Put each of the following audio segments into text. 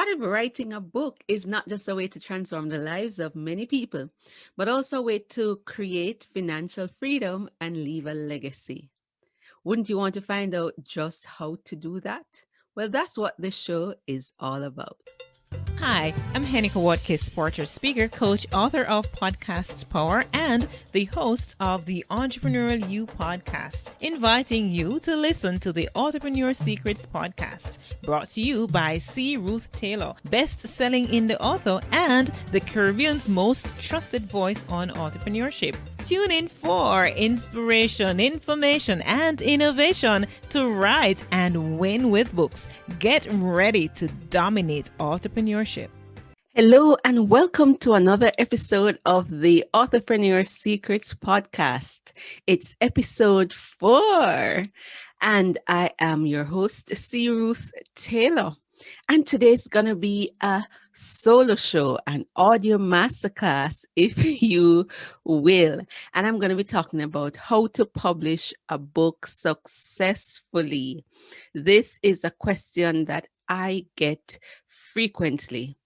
What if writing a book is not just a way to transform the lives of many people, but also a way to create financial freedom and leave a legacy? Wouldn't you want to find out just how to do that? Well, that's what this show is all about. Hi, I'm Hennika Watkis, Porter speaker, coach, author of Podcast Power, and the host of the Entrepreneurial You podcast, inviting you to listen to the Entrepreneur Secrets podcast, brought to you by Ruth Taylor, best-selling indie author and the Caribbean's most trusted voice on entrepreneurship. Tune in for inspiration, information, and innovation to write and win with books. Get ready to dominate entrepreneurship. Hello, and welcome to another episode of the Authorpreneur Secrets podcast. It's episode 4, and I am your host, Ruth Taylor. And today's going to be a solo show, an audio masterclass, if you will. And I'm going to be talking about how to publish a book successfully. This is a question that I get frequently.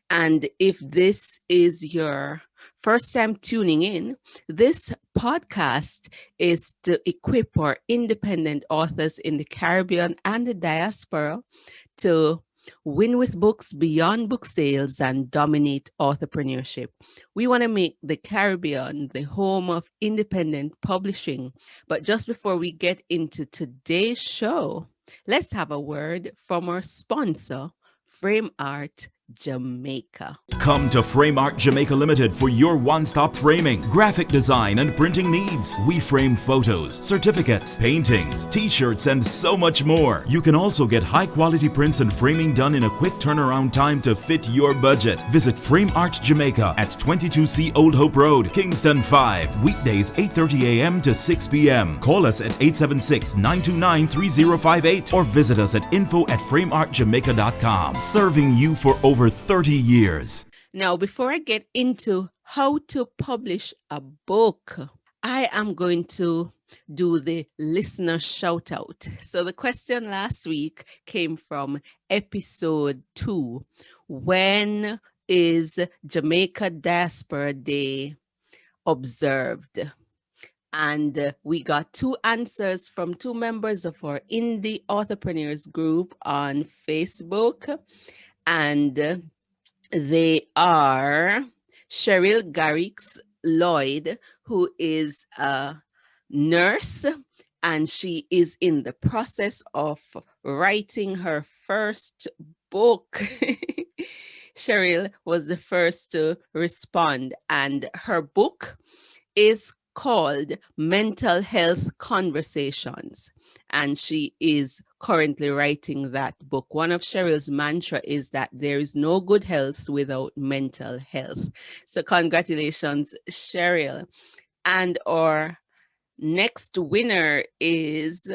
And if this is your first time tuning in, this podcast is to equip our independent authors in the Caribbean and the diaspora to win with books beyond book sales and dominate entrepreneurship. We want to make the Caribbean the home of independent publishing. But just before we get into today's show, let's have a word from our sponsor, Frame Art Jamaica. Come to Frame Art Jamaica Limited for your one-stop framing, graphic design, and printing needs. We frame photos, certificates, paintings, t-shirts, and so much more. You can also get high-quality prints and framing done in a quick turnaround time to fit your budget. Visit Frame Art Jamaica at 22C Old Hope Road, Kingston 5. Weekdays 8:30 a.m. to 6 p.m. Call us at 876-929-3058 or visit us at info@frameartjamaica.com. Serving you for over 30 years. Now, before I get into how to publish a book, I am going to do the listener shout out. So the question last week came from episode 2. When is Jamaica Diaspora Day observed? And we got 2 answers from 2 members of our Indie Authorpreneurs group on Facebook. And they are Cheryl Garrix Lloyd, who is a nurse, and she is in the process of writing her first book. Cheryl was the first to respond, and her book is called Mental Health Conversations, and she is currently writing that book. One of Cheryl's mantra is that there is no good health without mental health. So congratulations, Cheryl. And our next winner is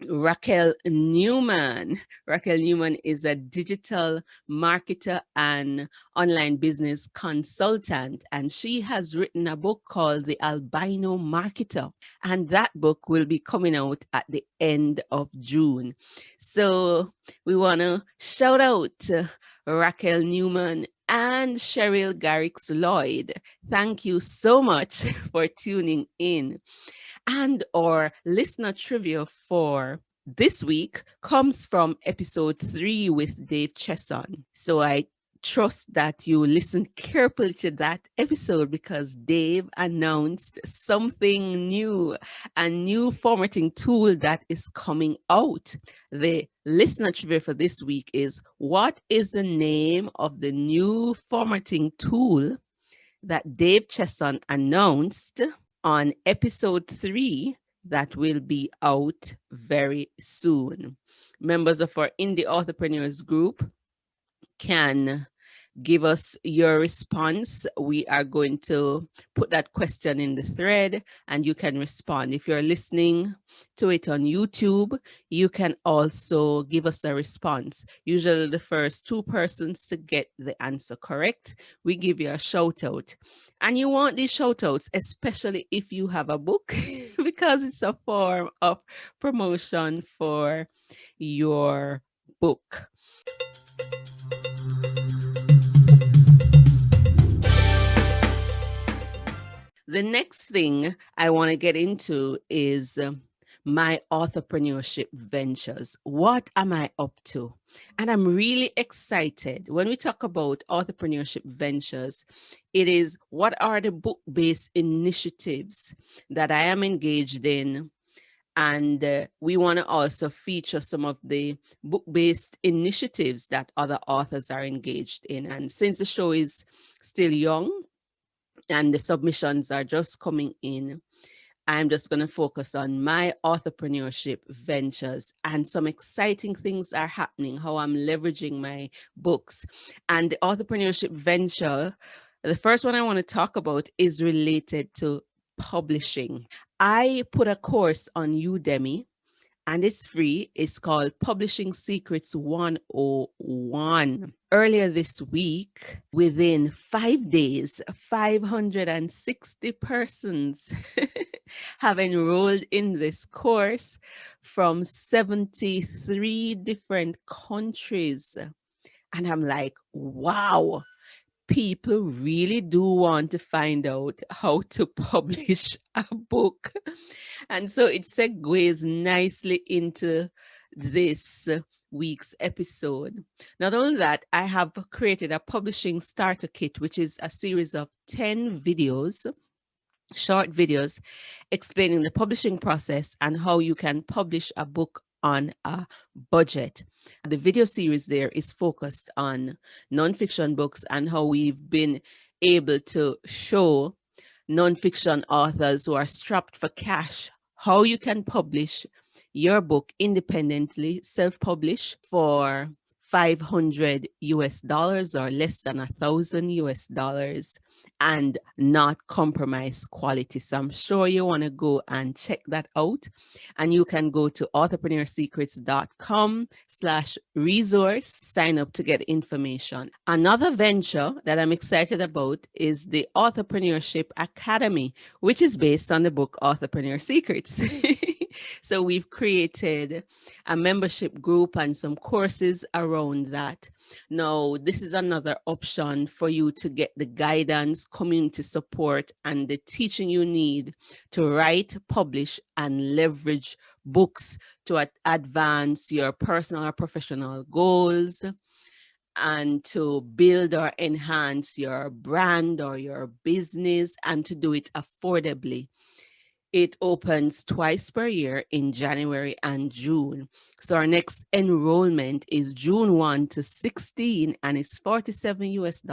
Raquel Newman. Raquel Newman is a digital marketer and online business consultant, and she has written a book called The Albino Marketer, and that book will be coming out at the end of June. So we want to shout out to Raquel Newman and Cheryl Garrix Lloyd. Thank you so much for tuning in. And our listener trivia for this week comes from episode 3 with Dave Chesson. So I trust that you listened carefully to that episode because Dave announced something new, a new formatting tool that is coming out. The listener trivia for this week is, what is the name of the new formatting tool that Dave Chesson announced on episode 3 that will be out very soon? Members of our Indie Authorpreneurs group can give us your response. We are going to put that question in the thread and you can respond. If you're listening to it on YouTube, you can also give us a response. Usually the first 2 persons to get the answer correct, we give you a shout out. And you want these shout outs, especially if you have a book, because it's a form of promotion for your book. The next thing I want to get into is my Authorpreneurship Ventures. What am I up to? And I'm really excited. When we talk about Authorpreneurship Ventures, it is what are the book-based initiatives that I am engaged in. And we want to also feature some of the book-based initiatives that other authors are engaged in. And since the show is still young and the submissions are just coming in, I'm just going to focus on my Authorpreneurship Ventures, and some exciting things are happening, how I'm leveraging my books. And the Authorpreneurship Venture, the first one I want to talk about is related to publishing. I put a course on Udemy and it's free. It's called Publishing Secrets 101. Earlier this week, within 5 days, 560 persons have enrolled in this course from 73 different countries. And I'm like, wow, people really do want to find out how to publish a book. And so it segues nicely into this week's episode. Not only that, I have created a publishing starter kit, which is a series of 10 videos, short videos explaining the publishing process and how you can publish a book on a budget. The video series there is focused on nonfiction books and how we've been able to show nonfiction authors who are strapped for cash how you can publish your book independently, self-publish for $500 US or less than $1,000 US and not compromise quality. So I'm sure you want to go and check that out. And you can go to authorpreneursecrets.com/resource, sign up to get information. Another venture that I'm excited about is the Authorpreneurship Academy, which is based on the book Authorpreneur Secrets. So we've created a membership group and some courses around that. Now, this is another option for you to get the guidance, community support, and the teaching you need to write, publish, and leverage books to advance your personal or professional goals and to build or enhance your brand or your business, and to do it affordably. It opens twice per year in January and June. So our next enrollment is June 1 to 16, and it's $47 US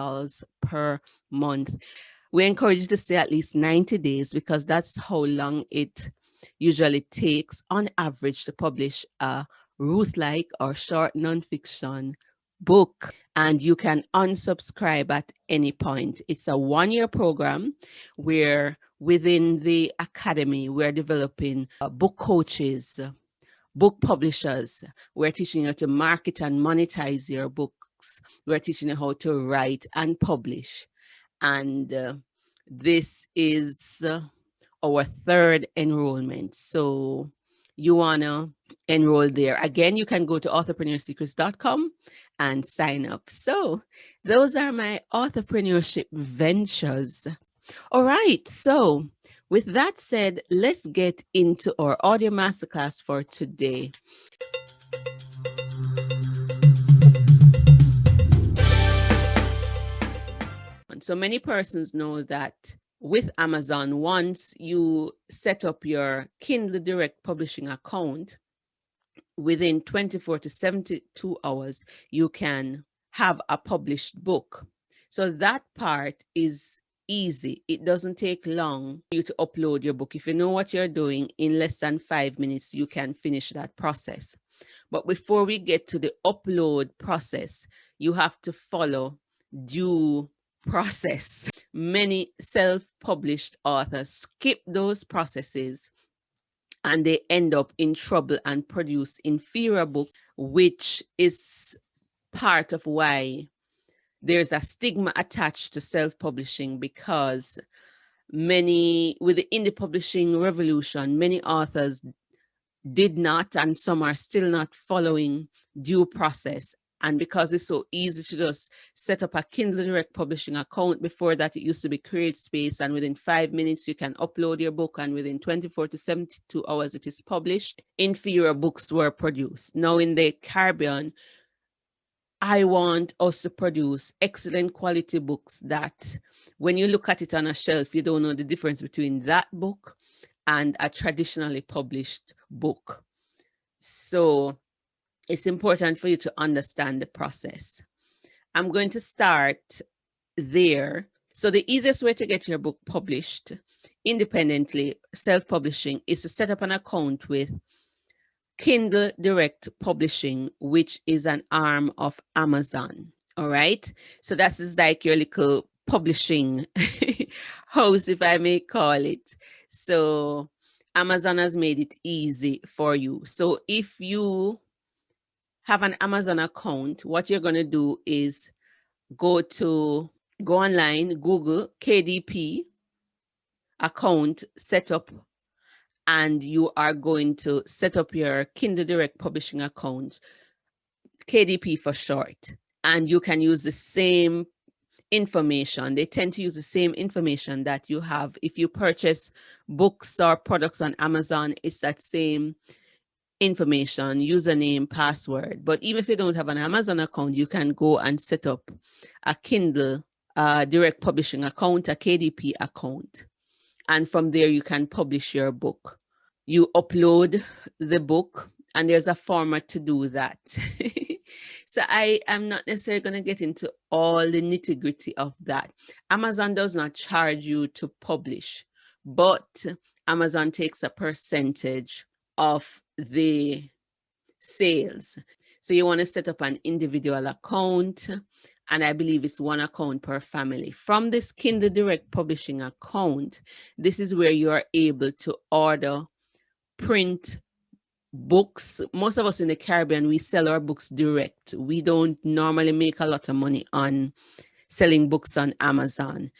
per month. We encourage you to stay at least 90 days because that's how long it usually takes on average to publish a Ruth-like or short nonfiction book. And you can unsubscribe at any point. It's a 1-year program where within the academy, we're developing book coaches, book publishers. We're teaching you how to market and monetize your books. We're teaching you how to write and publish. And this is our third enrollment. So you want to enroll there. Again, you can go to authorpreneursecrets.com and sign up. So those are my Authorpreneurship Ventures. All right. So with that said, let's get into our audio masterclass for today. So many persons know that with Amazon, once you set up your Kindle Direct Publishing account, within 24 to 72 hours, you can have a published book. So that part is easy. It doesn't take long for you to upload your book. If you know what you're doing, in less than 5 minutes, you can finish that process. But before we get to the upload process, you have to follow due process. Many self-published authors skip those processes and they end up in trouble and produce inferior books, which is part of why there's a stigma attached to self-publishing, because with the indie publishing revolution, many authors did not, and some are still not following due process. And because it's so easy to just set up a Kindle Direct Publishing account, before that it used to be CreateSpace, and within 5 minutes you can upload your book, and within 24 to 72 hours it is published. Inferior books were produced. Now in the Caribbean, I want us to produce excellent quality books that when you look at it on a shelf, you don't know the difference between that book and a traditionally published book. So it's important for you to understand the process. I'm going to start there. So the easiest way to get your book published independently, self-publishing, is to set up an account with Kindle Direct Publishing, which is an arm of Amazon. All right. So that is like your little publishing house, if I may call it. So Amazon has made it easy for you. So if you have an Amazon account, what you're going to do is go online, Google KDP account setup, and you are going to set up your Kindle Direct Publishing account, KDP for short, and you can use the same information. They tend to use the same information that you have if you purchase books or products on Amazon. It's that same information, username, password. But even if you don't have an Amazon account, you can go and set up a Kindle Direct Publishing account, a KDP account. And from there, you can publish your book. You upload the book, and there's a format to do that. So I am not necessarily going to get into all the nitty-gritty of that. Amazon does not charge you to publish, but Amazon takes a percentage of the sales. So you want to set up an individual account, and I believe it's one account per family. From this Kindle Direct Publishing account, this is where you are able to order print books. Most of us in the Caribbean, we sell our books direct. We don't normally make a lot of money on selling books on Amazon.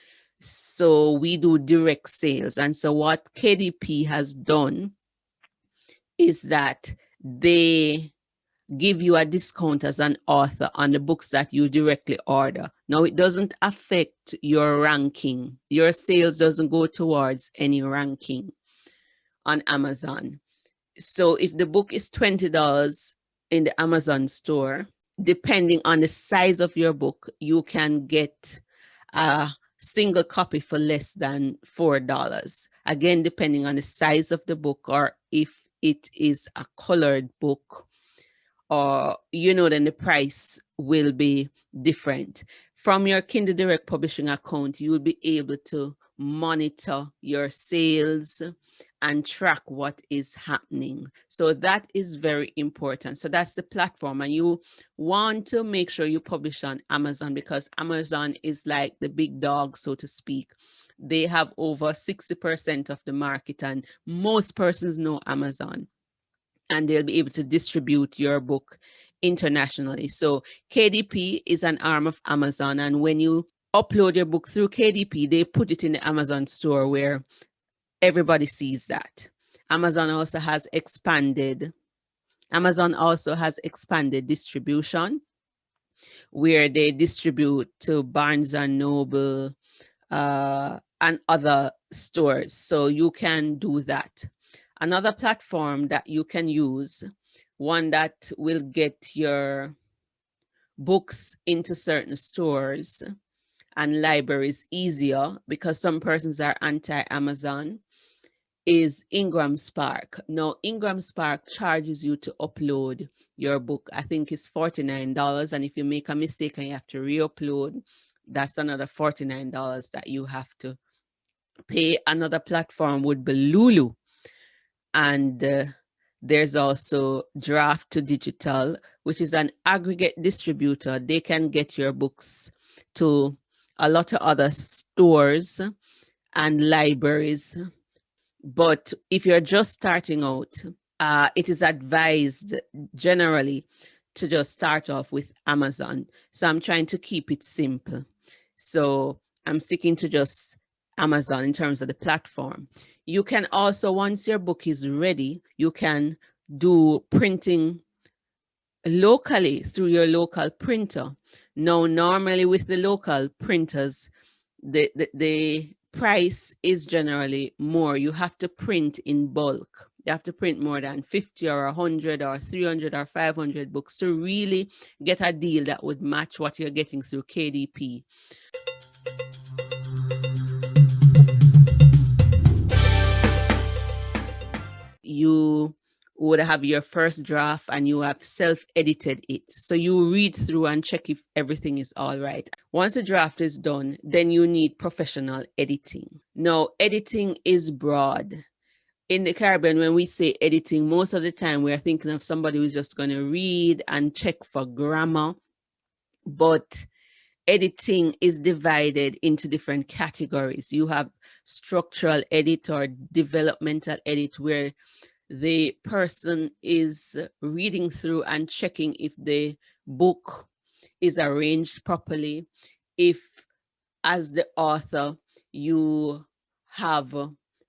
So we do direct sales. And so what KDP has done is that they give you a discount as an author on the books that you directly order. Now, it doesn't affect your ranking. Your sales doesn't go towards any ranking on Amazon. So if the book is $20 in the Amazon store, depending on the size of your book, you can get a single copy for less than $4. Again, depending on the size of the book, or if it is a colored book, or, then the price will be different. From your Kindle Direct Publishing account, you will be able to monitor your sales and track what is happening. So that is very important. So that's the platform, and you want to make sure you publish on Amazon, because Amazon is like the big dog, so to speak. They have over 60% of the market, and most persons know Amazon, and they'll be able to distribute your book internationally. So KDP is an arm of Amazon, and when you upload your book through KDP, they put it in the Amazon store where everybody sees that. Amazon also has expanded distribution, where they distribute to Barnes and Noble and other stores. So you can do that. Another platform that you can use, one that will get your books into certain stores and libraries easier, because some persons are anti-Amazon, is Ingramspark. Now, Ingramspark charges you to upload your book. I think it's $49. And if you make a mistake and you have to re-upload, that's another $49 that you have to pay. Another platform would be Lulu. And there's also Draft to Digital, which is an aggregate distributor. They can get your books to a lot of other stores and libraries. But if you're just starting out, it is advised generally to just start off with Amazon. So I'm trying to keep it simple. So I'm sticking to just Amazon in terms of the platform. You can also, once your book is ready, you can do printing locally through your local printer. Now, normally with the local printers, the price is generally more. You have to print in bulk. You have to print more than 50 or 100 or 300 or 500 books to really get a deal that would match what you're getting through KDP. You would have your first draft and you have self-edited it. So you read through and check if everything is all right. Once the draft is done, then you need professional editing. Now, editing is broad. In the Caribbean, when we say editing, most of the time we are thinking of somebody who's just going to read and check for grammar. But editing is divided into different categories. You have structural edit or developmental edit, where the person is reading through and checking if the book is arranged properly, if as the author you have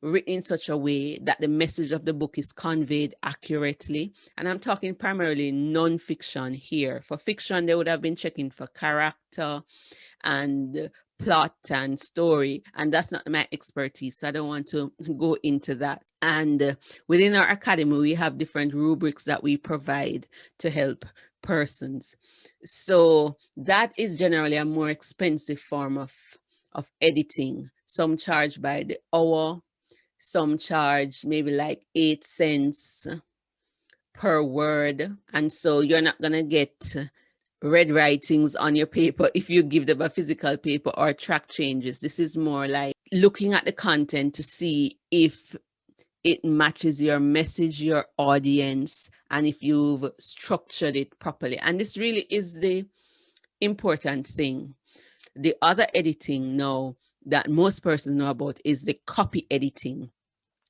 written in such a way that the message of the book is conveyed accurately. And I'm talking primarily non-fiction here. For fiction, they would have been checking for character and plot and story, and that's not my expertise, so I don't want to go into that. And within our academy, we have different rubrics that we provide to help persons. So that is generally a more expensive form of editing. Some charge by the hour, some charge maybe like 8 cents per word, and so you're not gonna get red writings on your paper if you give them a physical paper or track changes. This is more like looking at the content to see if it matches your message, your audience, and if you've structured it properly. And this really is the important thing. The other editing now that most persons know about is the copy editing,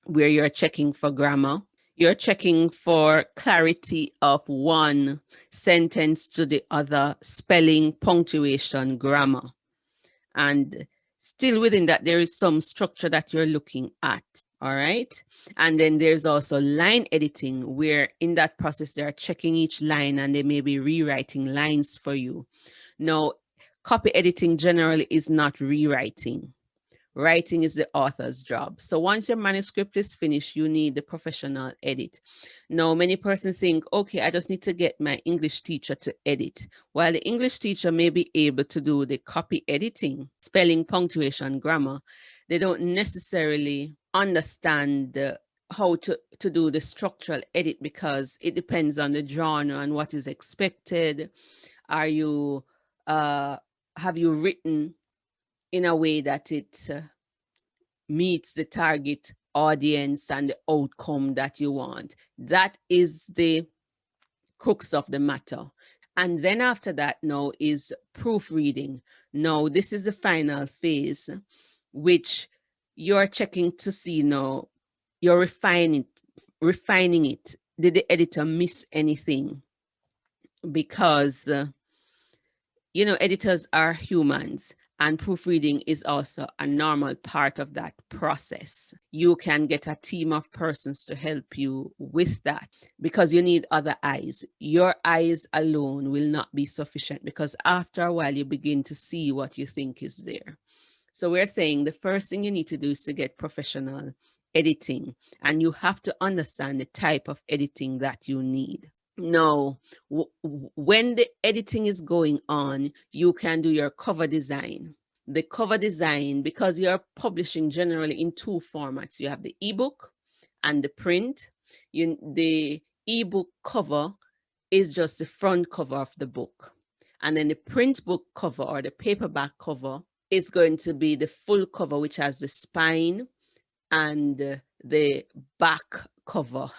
where you're checking for grammar. You're checking for clarity of one sentence to the other, spelling, punctuation, grammar. And still within that, there is some structure that you're looking at. All right. And then there's also line editing, where in that process, they're checking each line and they may be rewriting lines for you. Now, copy editing generally is not rewriting. Writing is the author's job. So once your manuscript is finished, you need the professional edit. Now, many persons think, okay, I just need to get my English teacher to edit. While the English teacher may be able to do the copy editing, spelling, punctuation, grammar, they don't necessarily understand how to do the structural edit, because it depends on the genre and what is expected. Are you, have you written in a way that it meets the target audience and the outcome that you want? That is the crux of the matter. And then after that now is proofreading. Now, this is the final phase, which you're checking to see now, you're refining it. Did the editor miss anything? Because, editors are humans, and proofreading is also a normal part of that process. You can get a team of persons to help you with that, because you need other eyes. Your eyes alone will not be sufficient, because after a while you begin to see what you think is there. So we're saying the first thing you need to do is to get professional editing, and you have to understand the type of editing that you need. Now, when the editing is going on, you can do your cover design. The cover design, because you're publishing generally in 2 formats. You have the ebook and the print. The ebook cover is just the front cover of the book. And then the print book cover, or the paperback cover, is going to be the full cover, which has the spine and the back cover.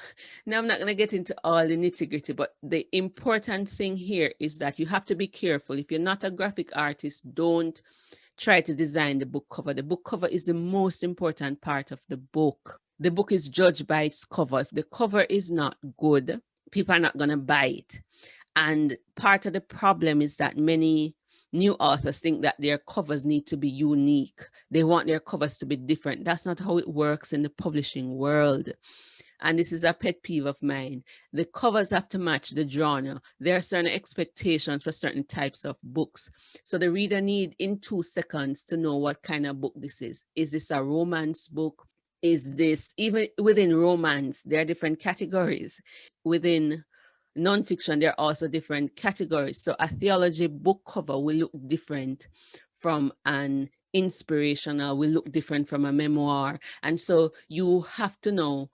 Now, I'm not going to get into all the nitty-gritty, but the important thing here is that you have to be careful. If you're not a graphic artist, don't try to design the book cover. The book cover is the most important part of the book. The book is judged by its cover. If the cover is not good, people are not going to buy it. And part of the problem is that many new authors think that their covers need to be unique. They want their covers to be different. That's not how it works in the publishing world. and this is a pet peeve of mine, the covers have to match the genre. There are certain expectations for certain types of books. So the reader need in 2 seconds to know what kind of book this is. Is this a romance book? Is this, even within romance, there are different categories. Within nonfiction, there are also different categories. So a theology book cover will look different from an inspirational, will look different from a memoir. And so you have to know,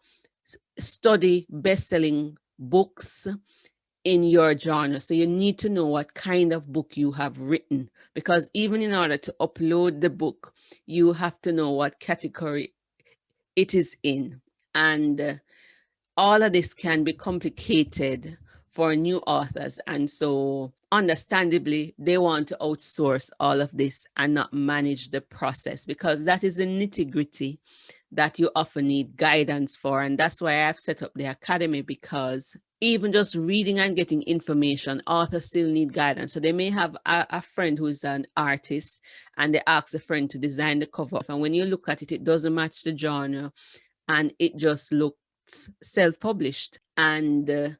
study best-selling books in your genre. So you need to know what kind of book you have written, because even in order to upload the book, you have to know what category it is in. And all of this can be complicated for new authors. And so understandably, they want to outsource all of this and not manage the process, because that is the nitty-gritty that you often need guidance for. And that's why I've set up the Academy, because even just reading and getting information, authors still need guidance. So they may have a friend who's an artist, and they ask the friend to design the cover. And when you look at it, it doesn't match the genre, and it just looks self-published, and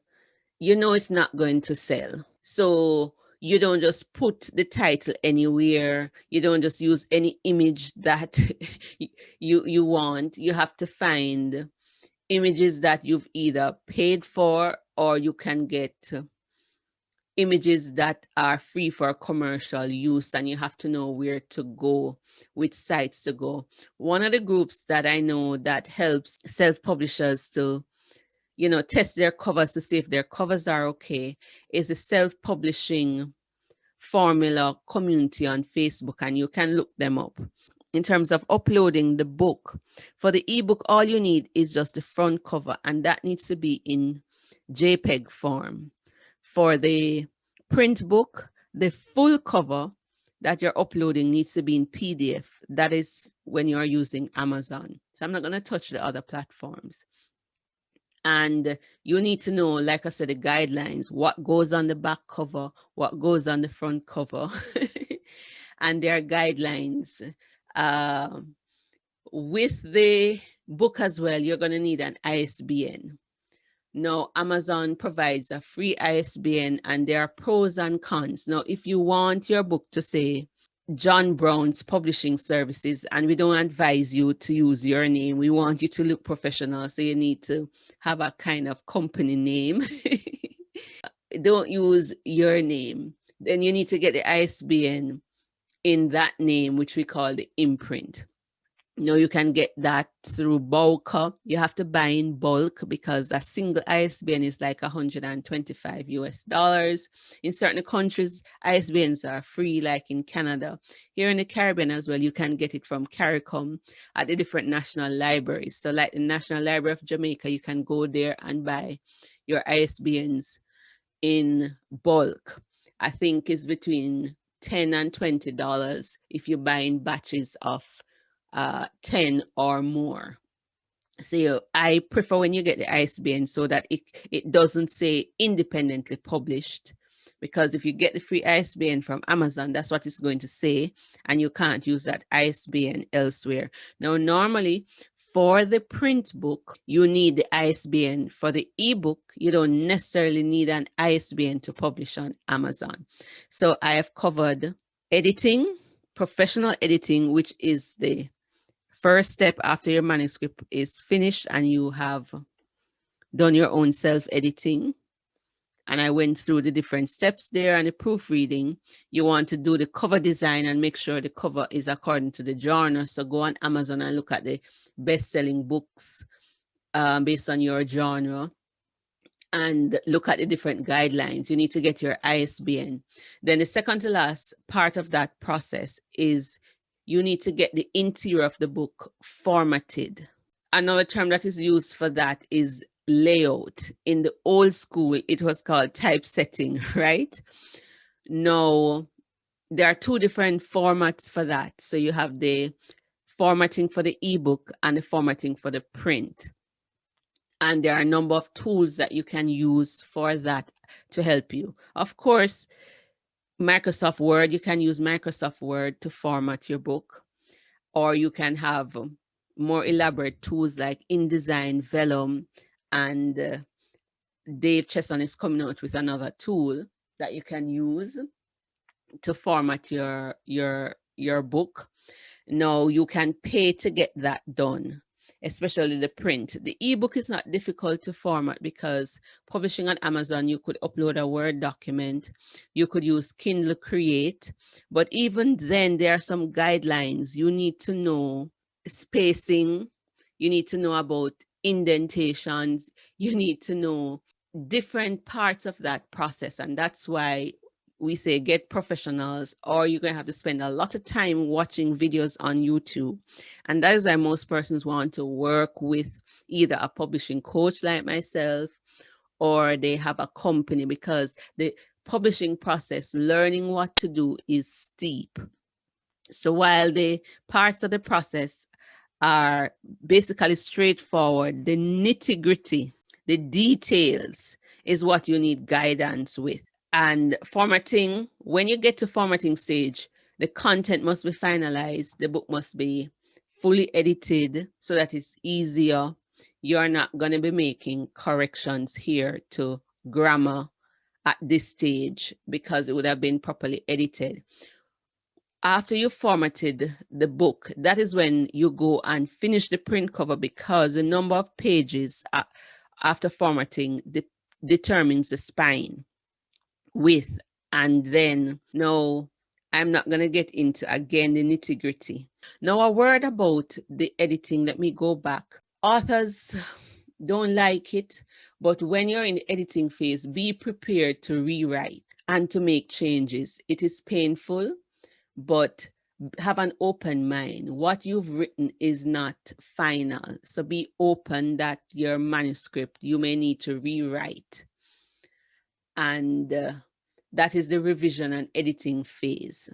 you know it's not going to sell. So you don't just put the title anywhere. You don't just use any image that you want. You have to find images that you've either paid for, or you can get images that are free for commercial use, and you have to know where to go, which sites to go. One of the groups that I know that helps self-publishers to, you know, test their covers to see if their covers are okay is the self-publishing formula community on Facebook, and you can look them up. In terms of uploading the book, for the ebook, all you need is just the front cover, and that needs to be in JPEG form. For the print book, the full cover that you're uploading needs to be in PDF. That is when you are using Amazon. So I'm not going to touch the other platforms. And you need to know, like I said, the guidelines, what goes on the back cover, what goes on the front cover. And there are guidelines. With the book as well, you're going to need an ISBN. Now, Amazon provides a free ISBN, and there are pros and cons. Now, if you want your book to say John Brown's Publishing Services, and we don't advise you to use your name, we want you to look professional, so you need to have a kind of company name. Don't use your name. Then you need to get the ISBN in that name, which we call the imprint. You know, you can get that through bulk. You have to buy in bulk, because a single ISBN is like $125 US. In certain countries, ISBNs are free, like in Canada. Here in the Caribbean as well, you can get it from CARICOM at the different national libraries. So like the National Library of Jamaica, you can go there and buy your ISBNs in bulk. I think it's between $10 and $20 if you buy in batches of 10 or more. So I prefer when you get the ISBN so that it doesn't say independently published, because if you get the free ISBN from Amazon, that's what it's going to say, and you can't use that ISBN elsewhere. Now, normally for the print book, you need the ISBN. For the ebook, you don't necessarily need an ISBN to publish on Amazon. So I have covered editing, professional editing, which is the first step after your manuscript is finished and you have done your own self-editing. And I went through the different steps there and the proofreading. You want to do the cover design and make sure the cover is according to the genre. So go on Amazon and look at the best-selling books based on your genre, and look at the different guidelines. You need to get your ISBN. Then the second to last part of that process is you need to get the interior of the book formatted. Another term that is used for that is layout. In the old school, it was called typesetting, right? Now, there are two different formats for that. So you have the formatting for the ebook and the formatting for the print. And there are a number of tools that you can use for that to help you. Of course, Microsoft Word, you can use Microsoft Word to format your book, or you can have more elaborate tools like InDesign, Vellum, And Dave Chesson is coming out with another tool that you can use to format your book. Now you can pay to get that done, especially the print. The ebook is not difficult to format because publishing on Amazon, you could upload a Word document, you could use Kindle Create, but even then there are some guidelines. You need to know spacing, you need to know about indentations, you need to know different parts of that process. And that's why we say get professionals, or you're going to have to spend a lot of time watching videos on YouTube. And that is why most persons want to work with either a publishing coach like myself, or they have a company, because the publishing process, learning what to do, is steep. So while the parts of the process are basically straightforward, the nitty-gritty, the details, is what you need guidance with. And formatting, when you get to formatting stage, the content must be finalized, the book must be fully edited so that it's easier. You're not going to be making corrections here to grammar at this stage because it would have been properly edited. After you formatted the book, that is when you go and finish the print cover, because the number of pages after formatting determines the spine width. And then, no, I'm not going to get into, again, the nitty gritty. Now, a word about the editing. Let me go back. Authors don't like it, but when you're in the editing phase, be prepared to rewrite and to make changes. It is painful, but have an open mind. What you've written is not final. So be open that your manuscript, you may need to rewrite. And that is the revision and editing phase.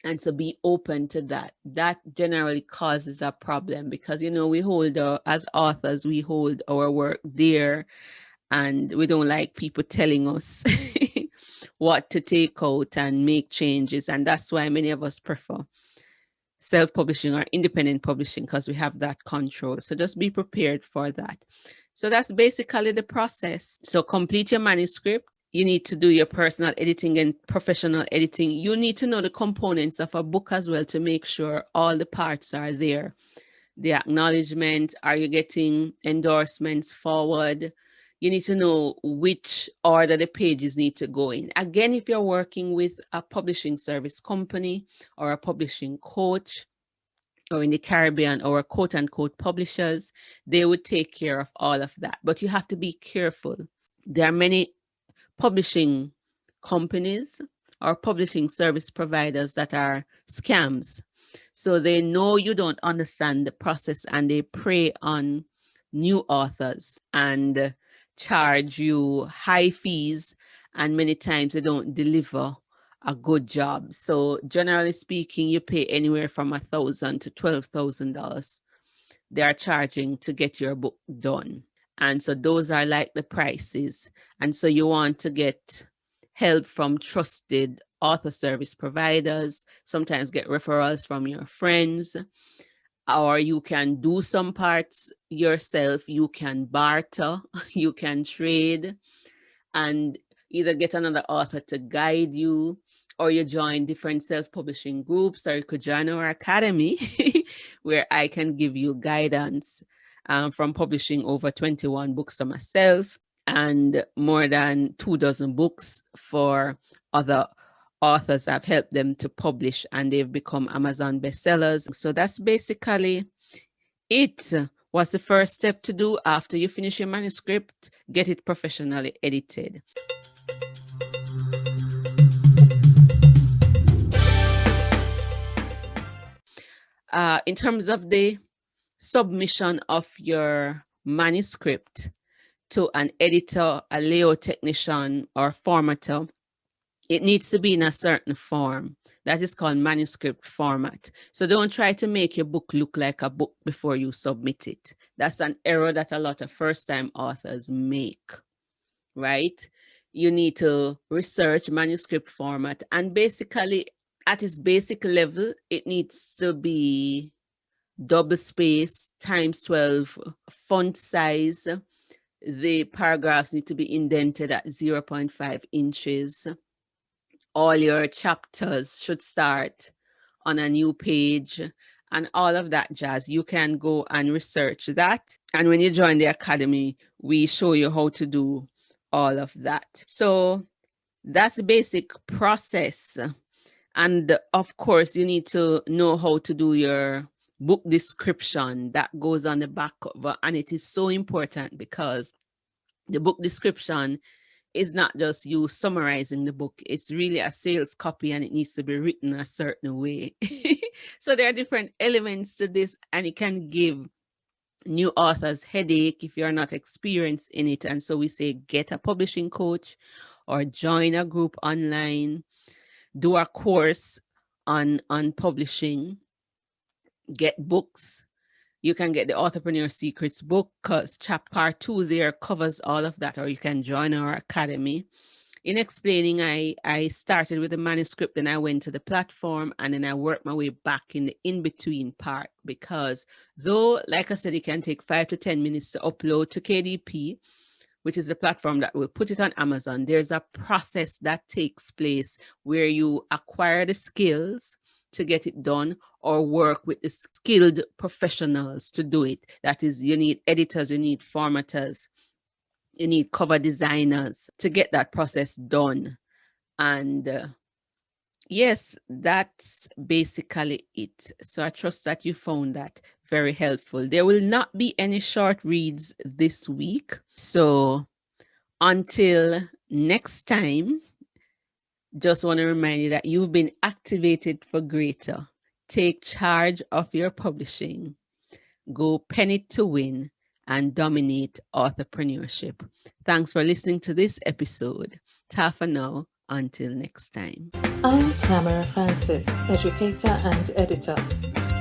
And so be open to that. That generally causes a problem because, you know, we hold as authors, we hold our work dear, and we don't like people telling us what to take out and make changes. And that's why many of us prefer self-publishing or independent publishing, because we have that control. So just be prepared for that. So that's basically the process. So complete your manuscript. You need to do your personal editing and professional editing. You need to know the components of a book as well to make sure all the parts are there. The acknowledgement, are you getting endorsements forward? You need to know which order the pages need to go in. Again, if you're working with a publishing service company or a publishing coach, or in the Caribbean, or quote unquote publishers, they would take care of all of that. But you have to be careful. There are many publishing companies or publishing service providers that are scams. So they know you don't understand the process and they prey on new authors and charge you high fees, and many times they don't deliver a good job. So generally speaking, you pay anywhere from $1,000 to $12,000 they are charging to get your book done. And so those are like the prices. And so you want to get help from trusted author service providers, sometimes get referrals from your friends, or you can do some parts yourself. You can barter, you can trade, and either get another author to guide you, or you join different self-publishing groups, or you could join our academy where I can give you guidance from publishing over 21 books for myself and more than 24 books for other authors. I've helped them to publish and they've become Amazon bestsellers. So that's basically it. What's the first step to do after you finish your manuscript? Get it professionally edited. In terms of the submission of your manuscript to an editor, a layout technician, or formatter, it needs to be in a certain form. That is called manuscript format. So don't try to make your book look like a book before you submit it. That's an error that a lot of first-time authors make, right? You need to research manuscript format, and basically at its basic level, it needs to be double space, times 12 font size. The paragraphs need to be indented at 0.5 inches. All your chapters should start on a new page and all of that jazz. You can go and research that. And when you join the academy, we show you how to do all of that. So that's the basic process. And of course, you need to know how to do your book description that goes on the back cover. And it is so important because the book description is not just you summarizing the book. It's really a sales copy and it needs to be written a certain way. So there are different elements to this, and it can give new authors headache if you're not experienced in it. And so we say, get a publishing coach or join a group online, do a course on publishing, get books. You can get the Authorpreneur Secrets book because part 2 there covers all of that, or you can join our academy. In explaining, I started with the manuscript, then I went to the platform, and then I worked my way back in the in-between part, because though, like I said, it can take 5 to 10 minutes to upload to KDP, which is the platform that will put it on Amazon, there's a process that takes place where you acquire the skills to get it done or work with the skilled professionals to do it. That is, you need editors, you need formatters, you need cover designers to get that process done. And yes, that's basically it. So I trust that you found that very helpful. There will not be any short reads this week. So until next time, just want to remind you that you've been activated for greater. Take charge of your publishing. Go pen it to win and dominate authorpreneurship. Thanks for listening to this episode. Ta for now. Until next time. I'm Tamara Francis, educator and editor.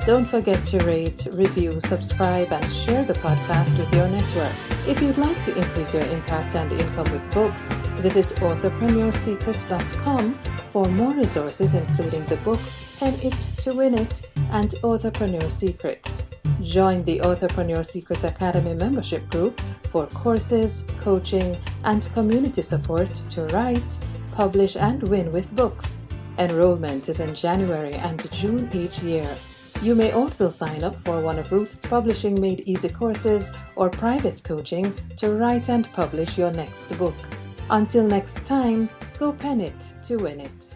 Don't forget to rate, review, subscribe, and share the podcast with your network. If you'd like to increase your impact and income with books, visit authorpreneursecrets.com for more resources, including the books Pen It to Win It and Authorpreneur Secrets. Join the Authorpreneur Secrets Academy membership group for courses, coaching, and community support to write, publish, and win with books. Enrollment is in January and June each year. You may also sign up for one of Ruth's Publishing Made Easy courses or private coaching to write and publish your next book. Until next time, go pen it to win it.